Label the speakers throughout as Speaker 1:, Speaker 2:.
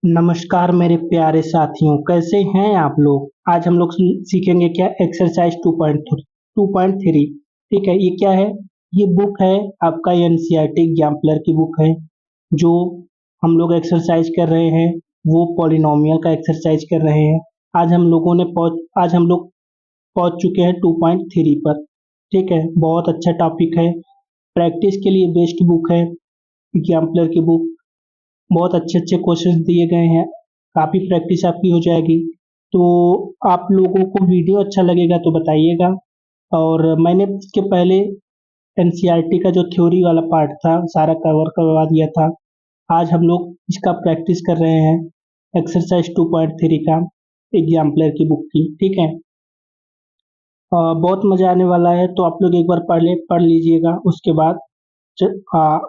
Speaker 1: नमस्कार मेरे प्यारे साथियों, कैसे हैं आप लोग। आज हम लोग सीखेंगे क्या एक्सरसाइज 2.3। ठीक है, ये क्या है। ये बुक है आपका एनसीईआरटी एग्जाम्पलर की बुक है। जो हम लोग एक्सरसाइज कर रहे हैं वो पॉलिनोमियल का एक्सरसाइज कर रहे हैं। आज हम लोग पहुंच चुके हैं 2.3 पर। ठीक है, बहुत अच्छा टॉपिक है। प्रैक्टिस के लिए बेस्ट बुक है एग्जाम्पलर की बुक। बहुत अच्छे अच्छे क्वेश्चंस दिए गए हैं। काफ़ी प्रैक्टिस आपकी हो जाएगी। तो आप लोगों को वीडियो अच्छा लगेगा तो बताइएगा। और मैंने इसके पहले एनसीईआरटी का जो थ्योरी वाला पार्ट था सारा कवर करवा दिया था। आज हम लोग इसका प्रैक्टिस कर रहे हैं एक्सरसाइज 2.3 का एग्जाम्पलर की बुक की। ठीक है, बहुत मज़ा आने वाला है। तो आप लोग एक बार पढ़ लीजिएगा, उसके बाद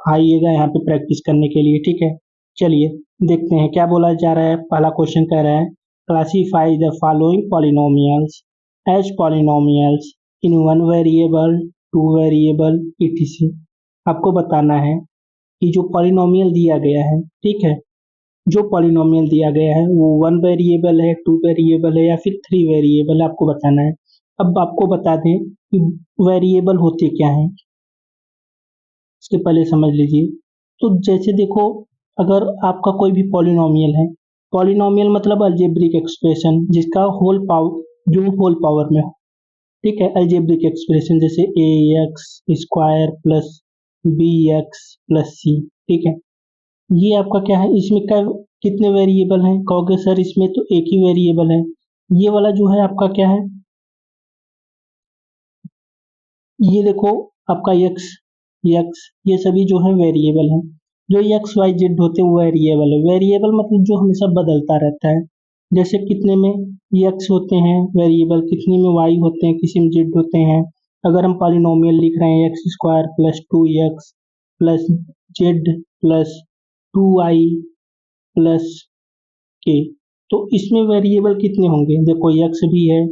Speaker 1: आइएगा यहाँ पे प्रैक्टिस करने के लिए। ठीक है, चलिए देखते हैं क्या बोला जा रहा है। पहला क्वेश्चन कह रहा है classify the following polynomials as polynomials in one variable, two variable etc। आपको बताना है कि जो पॉलिनोमियल दिया गया है, ठीक है, जो पॉलिनोमियल दिया गया है वो वन वेरिएबल है, टू वेरिएबल है या फिर थ्री वेरिएबल है, आपको बताना है। अब आपको बता दें कि वेरिएबल होते क्या हैं, इसके पहले समझ लीजिए। तो जैसे देखो, अगर आपका कोई भी पॉलिनोमियल है, पॉलिनोमियल मतलब अलजेब्रिक एक्सप्रेशन जिसका होल पावर जो होल पावर में हो। ठीक है, अलजेब्रिक एक्सप्रेशन जैसे A X square plus B X plus C. ठीक है, ये आपका क्या है, इसमें क्या कितने वेरिएबल हैं, कहोगे सर इसमें तो एक ही वेरिएबल है। ये वाला जो है आपका क्या है, ये देखो आपका एक्स एक्स ये सभी जो है वेरिएबल हैं। जो एक्स वाई जेड होते हैं वो वेरिएबल है। वेरिएबल मतलब जो हमेशा बदलता रहता है। जैसे कितने में एक्स होते हैं वेरिएबल, कितने में वाई होते हैं, किसी में जेड होते हैं। अगर हम पॉलिनोमियल लिख रहे हैं X square plus two X plus Z plus two I plus K, तो इसमें वेरिएबल कितने होंगे, देखो एक्स भी है,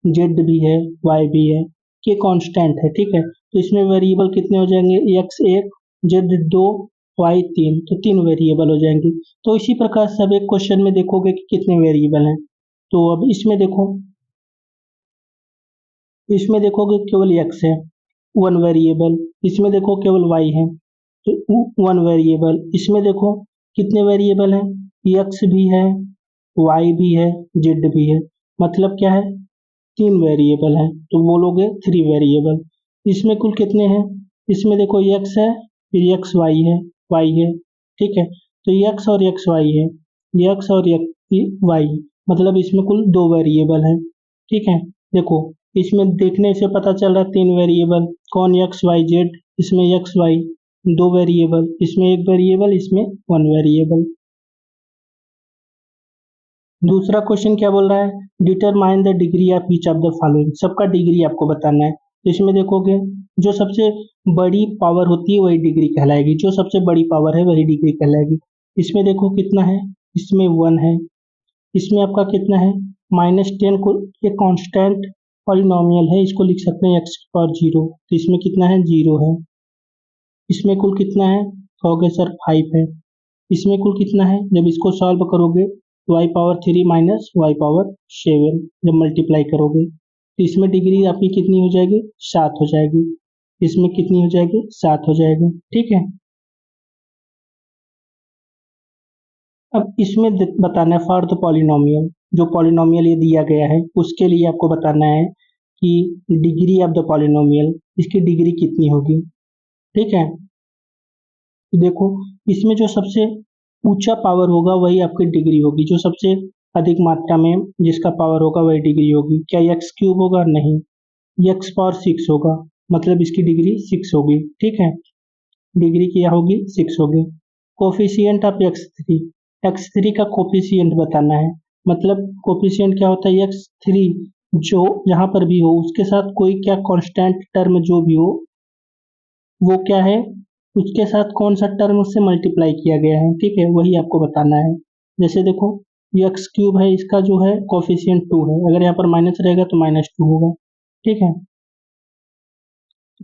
Speaker 1: जेड भी है, वाई भी है, के कांस्टेंट है। ठीक है, तो इसमें वेरिएबल कितने हो जाएंगे, एक्स एक, जेड दो, वाई तीन, तो तीन वेरिएबल हो जाएंगे। तो इसी प्रकार से अब एक क्वेश्चन में देखोगे कि कितने वेरिएबल हैं। तो अब इसमें देखोगे केवल एक्स है, वन वेरिएबल। इसमें देखो केवल वाई है, तो वन वेरिएबल। इसमें देखो कितने वेरिएबल हैं, एक्स भी है, वाई भी है, जेड भी है। मतलब क्या है, तीन वेरिएबल हैं, तो बोलोगे थ्री वेरिएबल। इसमें कुल कितने हैं, इसमें देखो एक्स है, फिर एक्स वाई है। ठीक है, तो एक्स और एक्स वाई है, एक्स और एक्स वाई, मतलब इसमें कुल दो वेरिएबल हैं। ठीक है, देखो इसमें देखने से पता चल रहा है तीन वेरिएबल, कौन, एक्स वाई जेड, इसमें एक्स वाई दो वेरिएबल, इसमें एक वेरिएबल, इसमें वन वेरिएबल। दूसरा क्वेश्चन क्या बोल रहा है, determine the degree of each of the following. सबका डिग्री आपको बताना है। तो इसमें देखोगे जो सबसे बड़ी पावर होती है वही डिग्री कहलाएगी, जो सबसे बड़ी पावर है वही डिग्री कहलाएगी। इसमें देखो कितना है, इसमें वन है, इसमें आपका कितना है, -10 को, ये कांस्टेंट पॉलिनोमियल है, इसको लिख सकते हैं एक्स पावर जीरो, तो इसमें कितना है, जीरो है। इसमें कुल कितना है, कहोगे सर फाइव है। इसमें कुल कितना है, जब इसको सॉल्व करोगे y power three minus y power seven, जब मल्टीप्लाई करोगे तो इसमें डिग्री आपकी कितनी हो जाएगी, सात हो जाएगी। इसमें कितनी हो जाएगी, सात हो जाएगी। ठीक है, अब इसमें बताना है फॉर द पॉलिनोमियल, जो पॉलिनोमियल ये दिया गया है उसके लिए आपको बताना है कि डिग्री ऑफ द पॉलिनोमियल, इसकी डिग्री कितनी होगी। ठीक है, देखो इसमें जो सबसे ऊंचा पावर होगा वही आपकी डिग्री होगी, जो सबसे अधिक मात्रा में जिसका पावर होगा वही डिग्री होगी। क्या एक्स क्यूब होगा, नहीं, एक्स पावर सिक्स होगा, मतलब इसकी डिग्री सिक्स होगी। ठीक है, डिग्री क्या होगी, सिक्स होगी। कोफिशियंट ऑफ एक्स थ्री का कोफिशियंट बताना है। मतलब कोफिशियंट क्या होता है, एक्स थ्री जो जहां पर भी हो उसके साथ कोई क्या कांस्टेंट टर्म जो भी हो, वो क्या है, उसके साथ कौन सा टर्म से मल्टीप्लाई किया गया है। ठीक है, वही आपको बताना है। जैसे देखो एक्स क्यूब है, इसका जो है कोफिशियंट टू है, अगर यहाँ पर माइनस रहेगा तो माइनस टू होगा। ठीक है,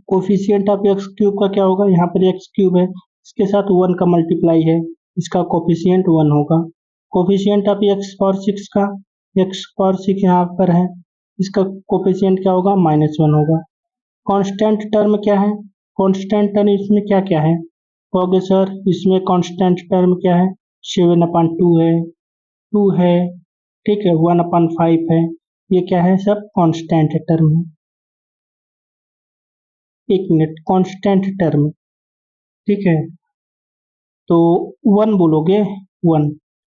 Speaker 1: कोफिशियंट ऑफ एक्स क्यूब का क्या होगा, यहाँ पर एक्स क्यूब है, इसके साथ वन का मल्टीप्लाई है, इसका कोफिशियंट वन होगा। Coefficient of x power six का, एक्स पावर सिक्स यहाँ पर है, इसका कोफिशिएंट क्या होगा, -1 होगा। कांस्टेंट टर्म क्या है, कांस्टेंट टर्म इसमें क्या क्या है, कहोगे सर इसमें कांस्टेंट टर्म क्या है, 7/2 है, 2 है, ठीक है, 1/5 है, ये क्या है, सब कांस्टेंट टर्म है। एक मिनट, कांस्टेंट टर्म, ठीक है, तो 1 बोलोगे, 1,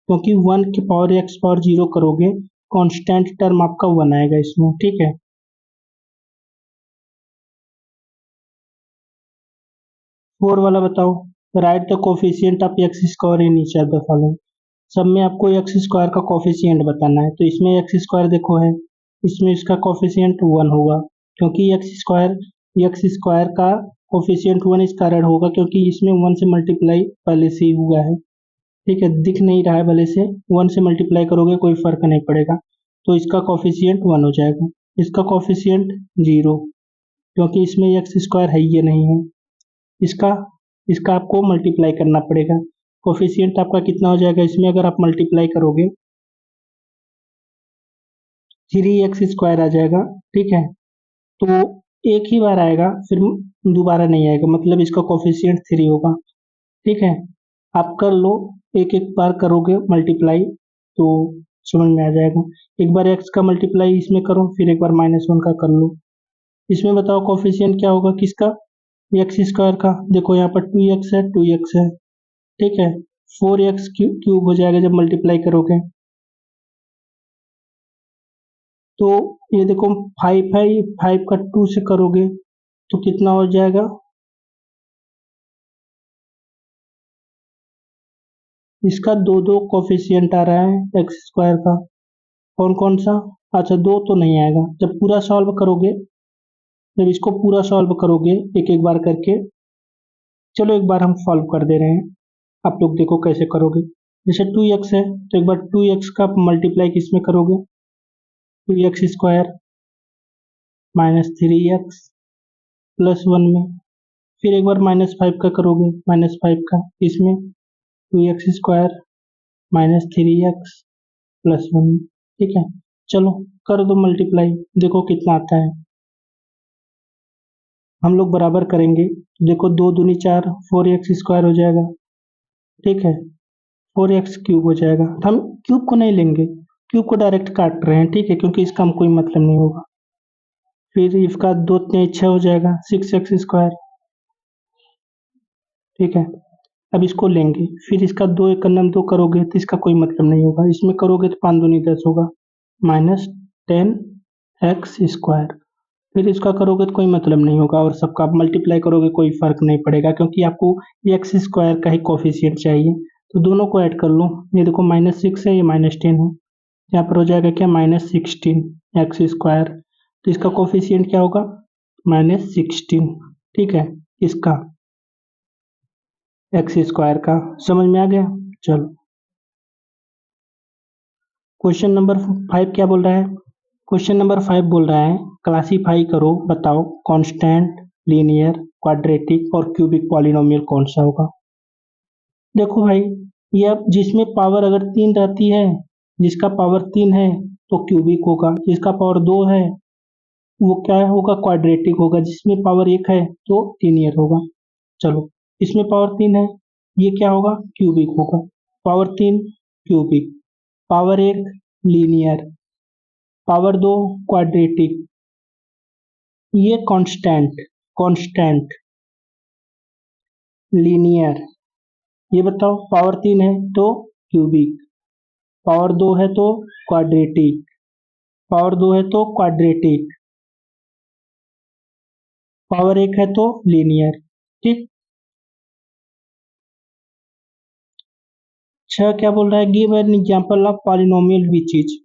Speaker 1: क्योंकि 1 की पावर एक्स पावर 0 करोगे, कांस्टेंट टर्म आपका 1 आएगा इसमें, ठीक है। 4 वाला बताओ, right the coefficient of x square in each of the following. सब में आपको एक्स स्क्वायर का कोफिशिएंट बताना है, तो इसमें एक्स स्क्वायर देखो है, इसमें इसका कोफिशिएंट 1 होगा, क्योंकि एक्स स्क्वायर का कोफिशिएंट 1 इस कारण होगा क्योंकि इसमें 1 से मल्टीप्लाई पहले से ही हुआ है, ठीक है, दिख नहीं रहा है भले से, 1 से मल्टीप्लाई करोगे कोई फर्क नहीं पड़ेगा, तो इसका कोफिशिएंट 1 हो जाएगा। इसका कोफिशिएंट 0, क्योंकि इसमें एक्स स्क्वायर है ये नहीं है, इसका इसका आपको मल्टीप्लाई करना पड़ेगा। कोफिशिएंट आपका कितना हो जाएगा, इसमें अगर आप मल्टीप्लाई करोगे 3x² आ जाएगा, ठीक है, तो एक ही बार आएगा, फिर दोबारा नहीं आएगा, मतलब इसका कोफिशिएंट 3 होगा, ठीक है। आप कर लो, एक एक बार करोगे मल्टीप्लाई तो समझ में आ जाएगा। एक बार x का मल्टीप्लाई इसमें करो, फिर एक बार -1 का कर लो। इसमें बताओ कोफिशिएंट क्या होगा किसका, एक्स स्क्वायर का, देखो यहाँ पर 2x है, 2x है, ठीक है, 4x क्यूब हो जाएगा जब मल्टीप्लाई करोगे, तो ये देखो 5 है, 5 का 2 से करोगे तो कितना हो जाएगा, इसका दो दो कोफिशिएंट आ रहा है एक्स स्क्वायर का, कौन कौन सा, अच्छा दो तो नहीं आएगा, जब पूरा सॉल्व करोगे, जब इसको पूरा सॉल्व करोगे एक एक बार करके, चलो एक बार हम सॉल्व कर दे रहे हैं, आप लोग देखो कैसे करोगे। जैसे 2x है तो एक बार 2x का मल्टीप्लाई किस में करोगे, 2x² -3x +1 में, फिर एक बार -5 का करोगे, -5 का इसमें 2x² -3x +1 में, ठीक है। चलो कर दो मल्टीप्लाई, देखो कितना आता है, हम लोग बराबर करेंगे, देखो 2 दूनी 4, 4x² हो जाएगा, ठीक है, 4x³ हो जाएगा, हम क्यूब को नहीं लेंगे, क्यूब को डायरेक्ट काट रहे हैं, ठीक है, क्योंकि इसका हम कोई मतलब नहीं होगा। फिर इसका 2 3 6 हो जाएगा, 6x², ठीक है। अब इसको लेंगे, फिर इसका 2 एक नम 2 करोगे तो इसका कोई मतलब नहीं होगा, इसमें करोगे तो 5 दूनी 10 होगा, -10x², फिर इसका करोगे तो कोई मतलब नहीं होगा, और सबका आप मल्टीप्लाई करोगे कोई फर्क नहीं पड़ेगा, क्योंकि आपको x² का ही कोफिशिएंट चाहिए, तो दोनों को ऐड कर लो, ये देखो -6 है, ये -10 है, यहाँ पर हो जाएगा क्या, -16x², तो इसका कोफिशिएंट क्या होगा, -16, ठीक है, इसका x² का, समझ में आ गया। चलो क्वेश्चन नंबर 5 क्या बोल रहा है, क्वेश्चन नंबर 5 बोल रहा है क्लासीफाई करो, बताओ कांस्टेंट, लीनियर, क्वाड्रेटिक और क्यूबिक पॉलिनोमियल कौन सा होगा। देखो भाई, ये अब जिसमें पावर अगर 3 रहती है, जिसका पावर 3 है तो क्यूबिक होगा, जिसका पावर 2 है वो क्या होगा, क्वाड्रेटिक होगा, जिसमें पावर 1 है तो लीनियर होगा। चलो इसमें पावर 3 है, ये क्या होगा, क्यूबिक होगा, power 3 cubic, power 1 linear, power 2 quadratic, ये कांस्टेंट, कांस्टेंट लीनियर, ये बताओ पावर 3 है तो क्यूबिक, पावर 2 है तो क्वाड्रेटिक, पावर 2 है तो क्वाड्रेटिक, पावर 1 है तो लीनियर, ठीक। 6 क्या बोल रहा है, give an example of polynomial which is,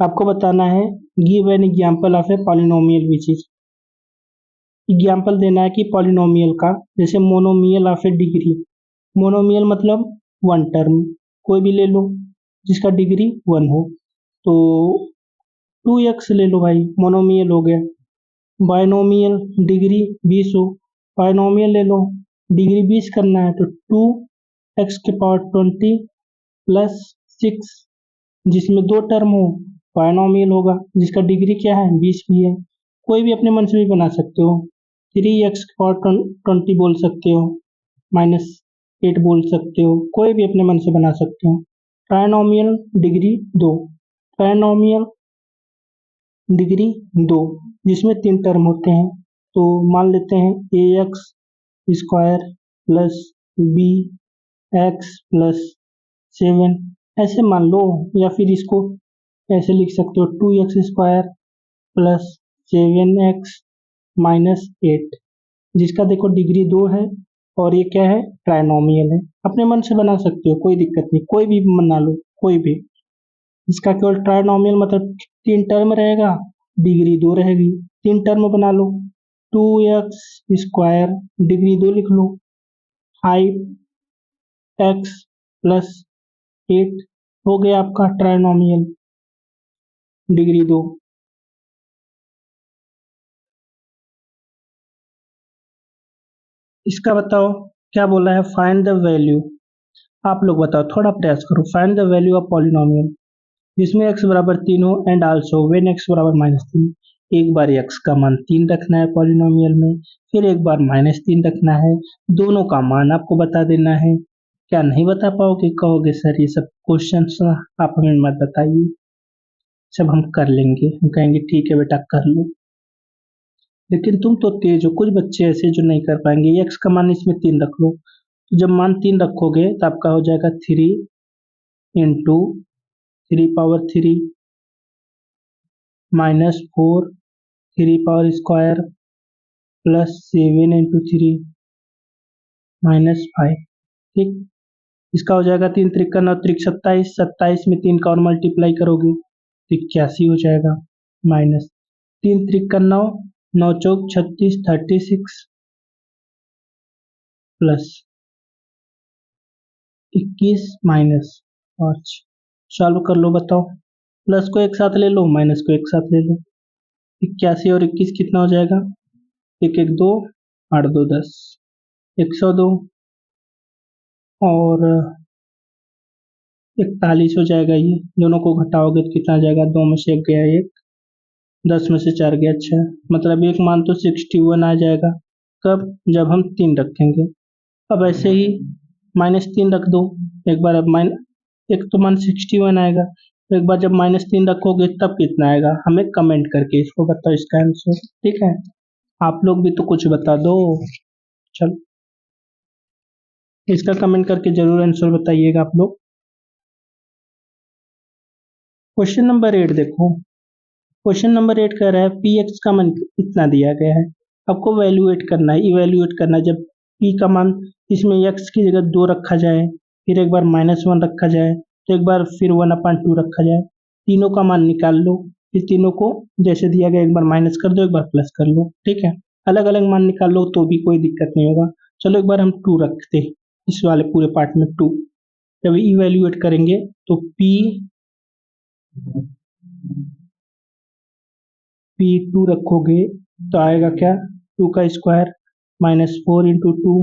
Speaker 1: आपको बताना है give an example of a polynomial which is, example देना है कि पॉलिनोमियल का, जैसे monomial of A degree, monomial मतलब वन टर्म, कोई भी ले लो जिसका डिग्री 1 हो, तो 2x ले लो भाई, मोनोमियल हो गया। बायनोमियल डिग्री 20 हो, बायनोमियल ले लो, डिग्री 20 करना है तो 2x² + 6 जिसमें दो टर्म हो पॉलिनोमियल होगा जिसका डिग्री क्या है 20 भी है। कोई भी अपने मन से भी बना सकते हो। 3x/20 बोल सकते हो, -8 बोल सकते हो, कोई भी अपने मन से बना सकते हो। ट्राइनोमियल डिग्री 2, ट्राइनोमियल डिग्री 2 जिसमें 3 टर्म होते हैं। तो मान लेते हैं ax² plus B X plus 7 ऐसे मान लो, या फिर इसको ऐसे लिख सकते हो 2x² प्लस 7x माइनस 8 जिसका देखो डिग्री 2 है और ये क्या है ट्राइनोमियल है। अपने मन से बना सकते हो, कोई दिक्कत नहीं, कोई भी बना लो, कोई भी। इसका केवल ट्राइनोमियल मतलब 3 टर्म रहेगा, डिग्री 2 रहेगी। 3 टर्म बना लो, 2x² डिग्री 2 लिख लो, 5x प्लस 8 हो गया आपका ट्राइनोमियल डिग्री 2। इसका बताओ क्या बोला है, फाइंड द वैल्यू। आप लोग बताओ, थोड़ा प्रयास करो। Find the value of polynomial जिसमें x बराबर 3 हो एंड आल्सो व्हेन x बराबर -3। एक बार x का मान 3 रखना है पॉलिनोमियल में, फिर एक बार -3 रखना है, दोनों का मान आपको बता देना है। क्या नहीं बता पाओगे? कहोगे सर ये सब क्वेश्चंस आप हमें मत बताइए, सब हम कर लेंगे। हम कहेंगे ठीक है बेटा कर लो। लेकिन तुम तो तेज हो, कुछ बच्चे ऐसे जो नहीं कर पाएंगे। x का मान इसमें 3 रख लो, तो जब मान 3 रखोगे तो आपका हो जाएगा 3 into 3 power 3 -4 3 power square plus 7 into 3 -5। ठीक, इसका हो जाएगा 3 त्रिक 9 त्रिक 27, 27 में 3 का और मल्टीप्लाई करोगे तो 81 हो जाएगा, माइनस 3 त्रिक 9, 9 चौक 36 36 प्लस 21 माइनस 5। सॉल्व कर लो, बताओ। प्लस को एक साथ ले लो, माइनस को एक साथ ले लो। 81 और 21 कितना हो जाएगा? 1 1 2 8 2 10, 102 और 41 हो जाएगा। ये दोनों को घटाओगे तो कितना आ जाएगा? 2 में से 1 गया 1, 10 में से 4 गया 6, मतलब एक मान तो 61 आ जाएगा। कब? जब हम 3 रखेंगे। अब ऐसे ही -3 रख दो एक बार। अब एक तो मान 61 आएगा, तो एक बार जब -3 रखोगे तब कितना आएगा? हमें कमेंट करके इसको बताओ इसका आंसर। ठीक है, आप लोग भी तो कुछ बता दो। चलो, इसका कमेंट करके जरूर आंसर बताइएगा आप लोग। क्वेश्चन नंबर 8 देखो। क्वेश्चन नंबर 8 कह रहा है पी एक्स का मान इतना दिया गया है, आपको वैल्यूएट करना है, इवेल्यूएट करना है। जब पी का मान इसमें एक्स की जगह 2 रखा जाए, फिर एक बार -1 रखा जाए, तो एक बार फिर 1/2 रखा जाए, तीनों का मान निकाल लो। फिर तीनों को जैसे दिया गया एक बार माइनस कर दो, एक बार प्लस कर लो। ठीक है, अलग अलग मान निकाल लो तो भी कोई दिक्कत नहीं होगा। चलो एक बार हम 2 रखते हैं, इस वाले पूरे पार्ट में 2। जब इवेल्यूएट करेंगे तो P2 रखोगे तो आएगा क्या? 2 का स्क्वायर -4 इंटू 2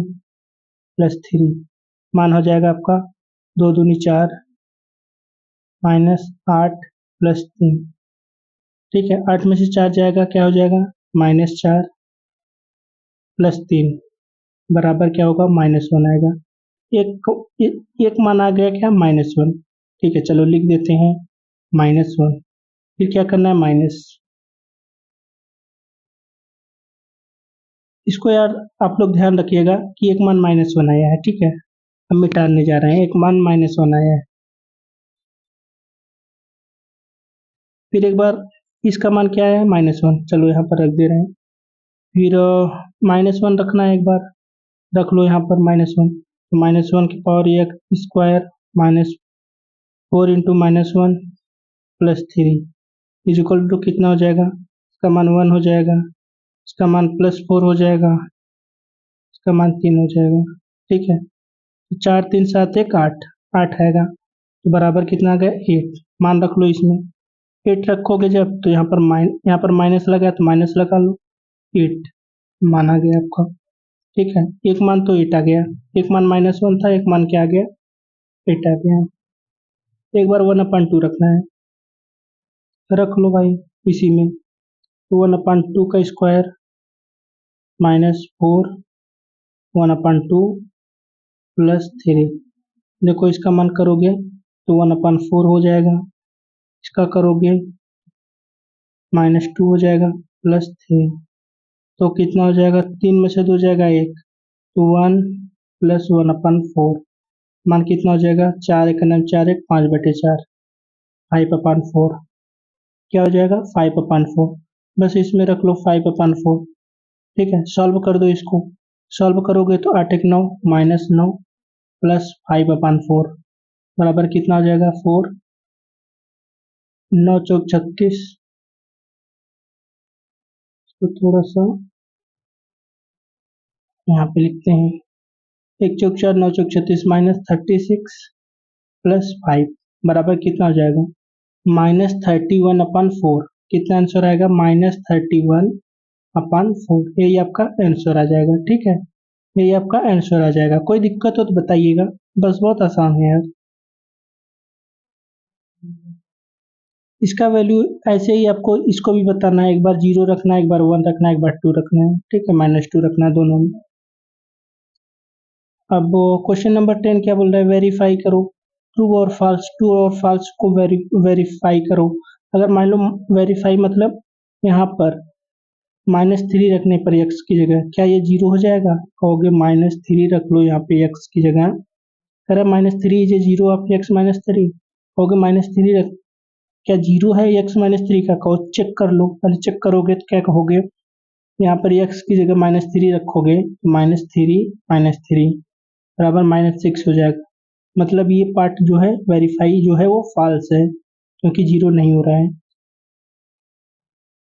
Speaker 1: प्लस 3, मान हो जाएगा आपका 2 दूनी 4 -8 प्लस 3। ठीक है, 8 में से 4 जाएगा, क्या हो जाएगा? -4 प्लस 3 बराबर क्या होगा? -1 आएगा। एक मान आ गया क्या? -1। ठीक है, चलो लिख देते हैं -1। फिर क्या करना है? माइनस। इसको यार आप लोग ध्यान रखिएगा कि एक मान -1 आया है। ठीक है, हम मिटाने जा रहे हैं, एक मान -1 आया है। फिर एक बार इसका मान क्या है? -1, चलो यहाँ पर रख दे रहे हैं। फिर -1 रखना है, एक बार रख लो यहाँ पर -1। तो -1 की पावर एक square -4 into -1 plus 3 is equal to कितना हो जाएगा? इसका मान 1 हो जाएगा, इसका मान +4 हो जाएगा, इसका मान 3 हो जाएगा। ठीक है, तो 4 3 7 1 8, 8 आएगा, तो बराबर कितना आ गया? 8। मान रख लो इसमें, 8 रखोगे जब तो यहाँ पर माइनस लगा तो माइनस लगा लो, 8 मान आ गया आपका। ठीक है, एक मान तो 8 आ गया, एक मान -1 था, एक मान क्या आ गया? 8 आ गया। एक बार 1/2 रखना है, रख लो भाई इसी में। तो 1/2 का स्क्वायर -4 1/2 +3। देखो इसका मन करोगे तो 1/4 हो जाएगा, इसका करोगे -2 हो जाएगा +3। तो कितना हो जाएगा, 3 में से 2 जाएगा 1, तो 1 + 1/4 मान कितना हो जाएगा, 4 1 4 1 5/4 5/4 क्या हो जाएगा 5/4। बस इसमें रख लो 5/4। ठीक है, सॉल्व कर दो इसको। सॉल्व करोगे तो 8 1 9 -9 + 5/4 बराबर कितना हो जाएगा 4। 9 चौक 36। इसको थोड़ा सा यहाँ पे लिखते हैं, 1 चौक 4 9 चौक 36 -36 + 5 बराबर कितना हो जाएगा -31/4। कितना आंसर आएगा -31/4। यही आपका आंसर आ जाएगा। ठीक है, यही आपका आंसर आ जाएगा। कोई दिक्कत हो तो बताइएगा, बस बहुत आसान है यार। इसका वैल्यू ऐसे ही आपको इसको भी बताना है, एक बार 0 रखना है, एक बार 1 रखना है, एक बार 2 रखना है। ठीक है, -2 रखना है दोनों में। अब क्वेश्चन नंबर 10 क्या बोल रहा है, वेरीफाई करो ट्रू और फॉल्स को वेरीफाई करो। अगर मान लो वेरीफाई मतलब यहाँ पर -3 रखने पर x की जगह क्या ये 0 हो जाएगा, कहोगे -3 रख लो यहाँ पे x की जगह। अरे -3 इज 0 ऑफ x -3, कहोगे -3 रख, क्या 0 है x -3 का, कहो चेक कर लो। पहले चेक करोगे तो क्या कहोगे, यहाँ पर x की जगह -3 रखोगे, -3 बराबर -6 हो जाएगा। मतलब ये पार्ट जो है वेरीफाई जो है वो फॉल्स है, क्योंकि 0 नहीं हो रहा है।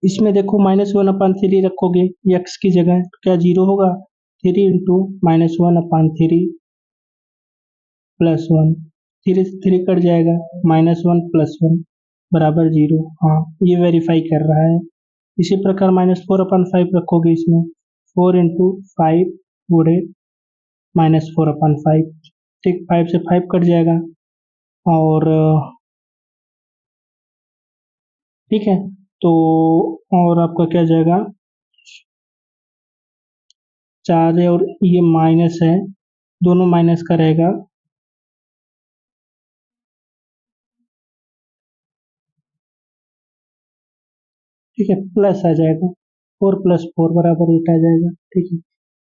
Speaker 1: इसमें देखो -1/3 रखोगे x की जगह तो क्या 0 होगा, 3 इंटू -1/3 +1, 3 से 3 कट जाएगा, -1 +1 बराबर 0। हाँ, ये वेरीफाई कर रहा है। इसी प्रकार -4/5 रखोगे इसमें, 4 इंटू 5 गुणे -4/5। ठीक, 5 से 5 कट जाएगा और ठीक है, तो और आपका क्या जाएगा, 4 है और ये माइनस है, दोनों माइनस का रहेगा। ठीक है, प्लस आ जाएगा, 4 + 4 बराबर 8 आ जाएगा। ठीक है,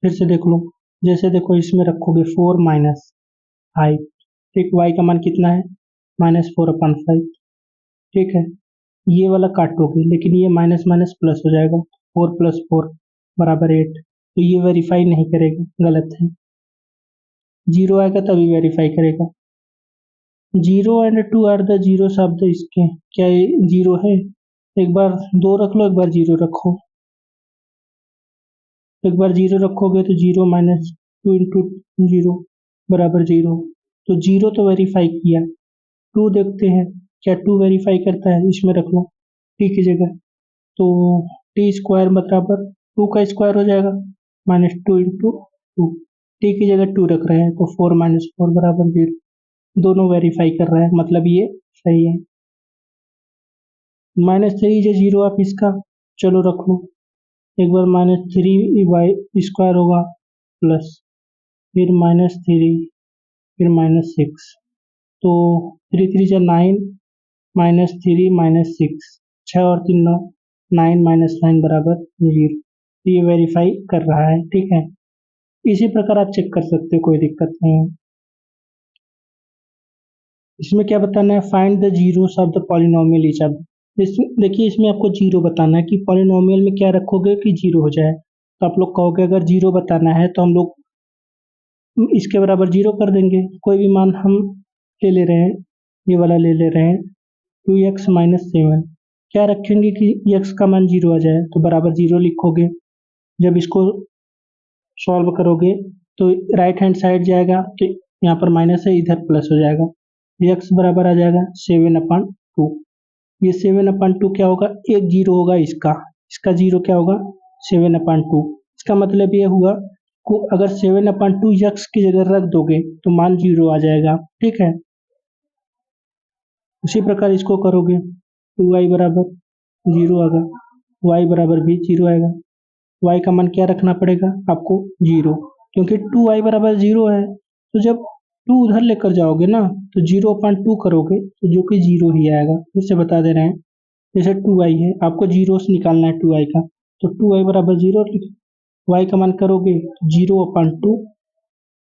Speaker 1: फिर से देख लो, जैसे देखो इसमें रखोगे 4 - 5। ठीक, y का मान कितना है -4/5। ठीक है, ये वाला काटोगे लेकिन ये माइनस माइनस प्लस हो जाएगा, 4 + 4 बराबर 8। तो ये वेरीफाई नहीं करेगा, गलत है। 0 आएगा तभी वेरीफाई करेगा। 0 एंड 2 आर द जीरो शब्द इसके, क्या ये 0 है, एक बार 2 रख लो, एक बार 0 रखो। एक बार 0 रखोगे तो 0 -2 इंटू 0 बराबर 0। तो 0 तो वेरीफाई किया। 2 देखते हैं क्या 2 वेरीफाई करता है, इसमें रख लो t की जगह। तो t² बराबर 2 का स्क्वायर हो जाएगा, -2 इंटू 2। t की जगह 2 रख रहे हैं तो 4 - 4 बराबर 0। दोनों वेरीफाई कर रहा है, मतलब ये सही है। -3 जो 0 आप इसका चलो रख लो, एक बार -3y² होगा प्लस, फिर -3, फिर -6। तो 3 3 जा 9, -3 -6, 6 और 3 9, 9 - 9 बराबर 0। ये वेरीफाई कर रहा है। ठीक है, इसी प्रकार आप चेक कर सकते हो, कोई दिक्कत नहीं है। इसमें क्या बताना है, find the zeros of the polynomial each of. देखिए इसमें आपको जीरो बताना है कि पॉलिनोमियल में क्या रखोगे कि जीरो हो जाए। तो आप लोग कहोगे अगर जीरो बताना है तो हम लोग इसके बराबर जीरो कर देंगे। कोई भी मान हम ले ले रहे हैं, ये वाला ले ले रहे हैं 2x - 7। क्या रखेंगे कि x का मान जीरो आ जाए, तो बराबर जीरो लिखोगे। जब इसको सॉल्व करोगे तो राइट हैंड साइड जाएगा तो यहाँ पर माइनस है, इधर प्लस हो जाएगा। x बराबर आ जाएगा 7/2। ये 7/2 क्या होगा, एक जीरो होगा इसका, इसका जीरो क्या होगा 7/2। इसका मतलब ये हुआ को अगर 7/2 x की जगह रख दोगे तो मान जीरो आ जाएगा। ठीक है, उसी प्रकार इसको करोगे 2y बराबर 0 आएगा, y बराबर भी 0 आएगा। y का मान क्या रखना पड़ेगा आपको 0, क्योंकि 2y बराबर 0 है, तो जब 2 उधर लेकर जाओगे ना तो 0/2 करोगे तो जो कि 0 ही आएगा। फिर से बता दे रहे हैं, जैसे 2y है, आपको जीरो से निकालना है 2y का, तो 2y बराबर 0, y का मान करोगे 0/2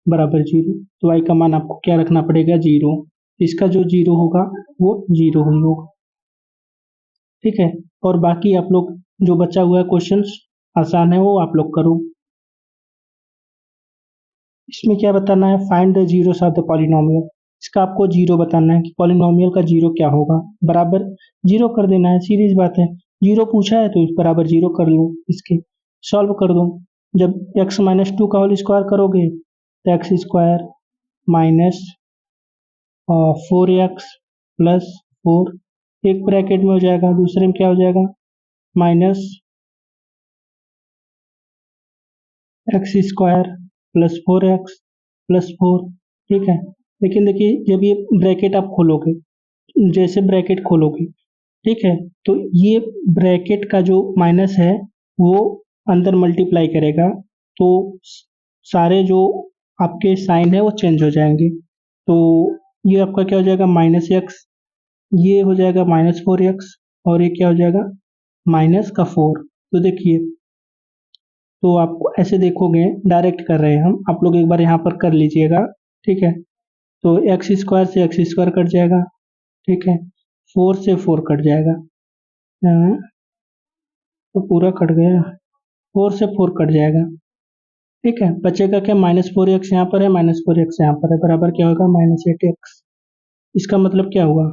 Speaker 1: बराबर 0, तो y का मान आपको क्या रखना पड़ेगा 0। इसका जो 0 होगा वो 0 ही होगा, ठीक है। और बाकी आप लोग जो बचा हुआ है क्वेश्चंस आसान है वो आप लोग करो। इसमें क्या बताना है, find the zeros of the polynomial. इसका आपको जीरो बताना है कि पॉलिनोमियल का जीरो क्या होगा, बराबर जीरो कर देना है, सीरीज बात है। जीरो पूछा है तो बराबर जीरो कर लो, इसके सॉल्व कर दो। जब x-2 का होल स्क्वायर करोगे तो एक्स स्क्वायर माइनस 4x+4 एक ब्रैकेट में हो जाएगा, दूसरे में क्या हो जाएगा माइनस x² + 4x+4, ठीक है। लेकिन देखिए जब ये ब्रैकेट आप खोलोगे, जैसे ब्रैकेट खोलोगे, ठीक है, तो ये ब्रैकेट का जो माइनस है वो अंदर मल्टीप्लाई करेगा, तो सारे जो आपके साइन है वो चेंज हो जाएंगे। तो ये आपका क्या हो जाएगा -x, ये हो जाएगा -4x, और ये क्या हो जाएगा -4। तो देखिए, तो आप ऐसे देखोगे, डायरेक्ट कर रहे हैं हम, आप लोग एक बार यहाँ पर कर लीजिएगा, ठीक है। तो x² से x² कट जाएगा, ठीक है, 4 से 4 कट जाएगा, हाँ, तो पूरा कट गया, 4 से 4 कट जाएगा, ठीक है। बचेगा क्या, -4x यहाँ पर है, -4x यहाँ पर है, बराबर क्या होगा -8x। इसका मतलब क्या हुआ,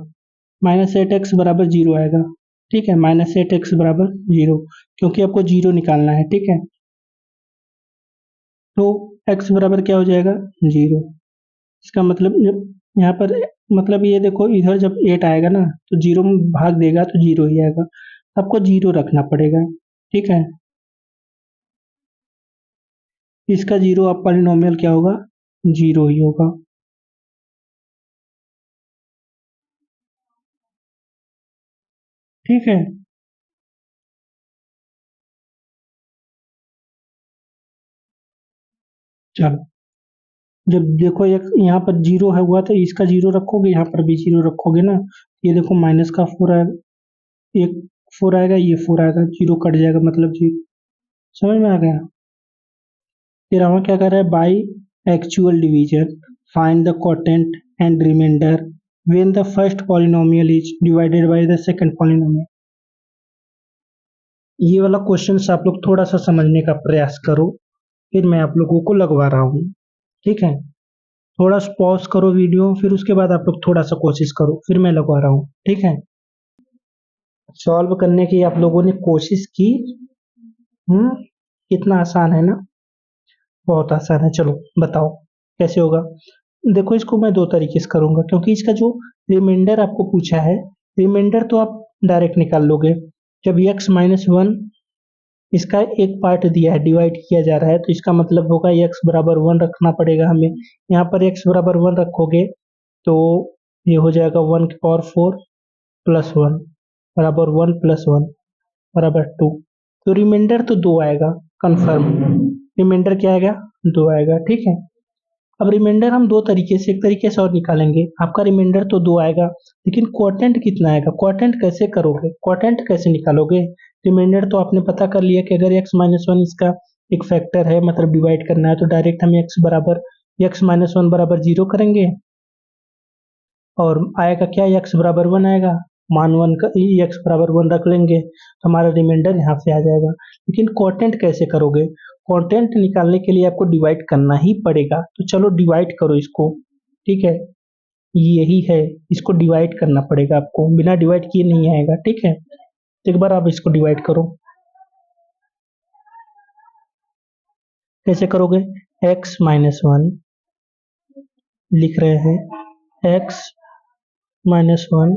Speaker 1: -8x बराबर 0 आएगा, ठीक है, -8x बराबर 0, क्योंकि आपको 0 निकालना है, ठीक है। तो x बराबर क्या हो जाएगा 0। इसका मतलब जब यहाँ पर, मतलब ये देखो इधर जब 8 आएगा ना तो 0 में भाग देगा तो 0 ही आएगा, आपको 0 रखना पड़ेगा, ठीक है। इसका 0 आप पॉलिनोमियल क्या होगा 0 ही होगा। ठीक है, चलो, जब देखो एक यहाँ पर 0 है हुआ तो इसका 0 रखोगे, यहाँ पर भी 0 रखोगे ना, ये देखो माइनस का 4 आएगा, एक 4 आएगा, ये 4 आएगा, 0 कट जाएगा, मतलब 0। समझ में आ गया। फिर हमें क्या कर रहा है, by actual division find the quotient and remainder when the first polynomial is divided by the second polynomial. ये वाला क्वेश्चन आप लोग थोड़ा सा समझने का प्रयास करो, फिर मैं आप लोगों को लगवा रहा हूँ, ठीक है। थोड़ा पॉज करो वीडियो, फिर उसके बाद आप लोग थोड़ा सा कोशिश करो, फिर मैं लगवा रहा हूँ, ठीक है। सॉल्व करने की आप लोगों ने कोशिश की, हम्म, कितना आसान है ना, बहुत आसान है। चलो बताओ कैसे होगा। देखो इसको मैं दो तरीके से करूंगा, क्योंकि इसका जो रिमाइंडर आपको पूछा है, रिमाइंडर तो आप डायरेक्ट निकाल लोगे। जब x-1 इसका एक पार्ट दिया है, डिवाइड किया जा रहा है, तो इसका मतलब होगा x बराबर 1 रखना पड़ेगा हमें। यहाँ पर x बराबर 1 रखोगे तो ये हो जाएगा 1 की पावर 4 + 1 बराबर 1 + 1 बराबर 2। तो रिमाइंडर तो 2 आएगा कंफर्म, रिमाइंडर क्या आएगा 2 आएगा, ठीक है। अब रिमाइंडर हम दो तरीके से, एक तरीके से और निकालेंगे, आपका रिमाइंडर तो 2 आएगा, लेकिन क्वोटेंट कितना आएगा, क्वोटेंट कैसे करोगे, क्वोटेंट कैसे निकालोगे। रिमाइंडर तो आपने पता कर लिया कि अगर x-1 इसका एक फैक्टर है, मतलब डिवाइड करना है, तो डायरेक्ट हम x-1 बराबर 0 करेंगे, और आएगा क्या, x बराबर 1 आएगा, मान 1 का x बराबर 1 रख लेंगे, तो हमारा रिमाइंडर यहाँ से आ जाएगा। लेकिन क्वोटेंट कैसे करोगे, क्वोटेंट निकालने के लिए आपको डिवाइड करना ही पड़ेगा, तो चलो डिवाइड करो इसको, ठीक है। यही है, इसको डिवाइड करना पड़ेगा आपको, बिना डिवाइड किए नहीं आएगा, ठीक है। तो एक बार आप इसको डिवाइड करो, कैसे करोगे, x-1 लिख रहे हैं, x-1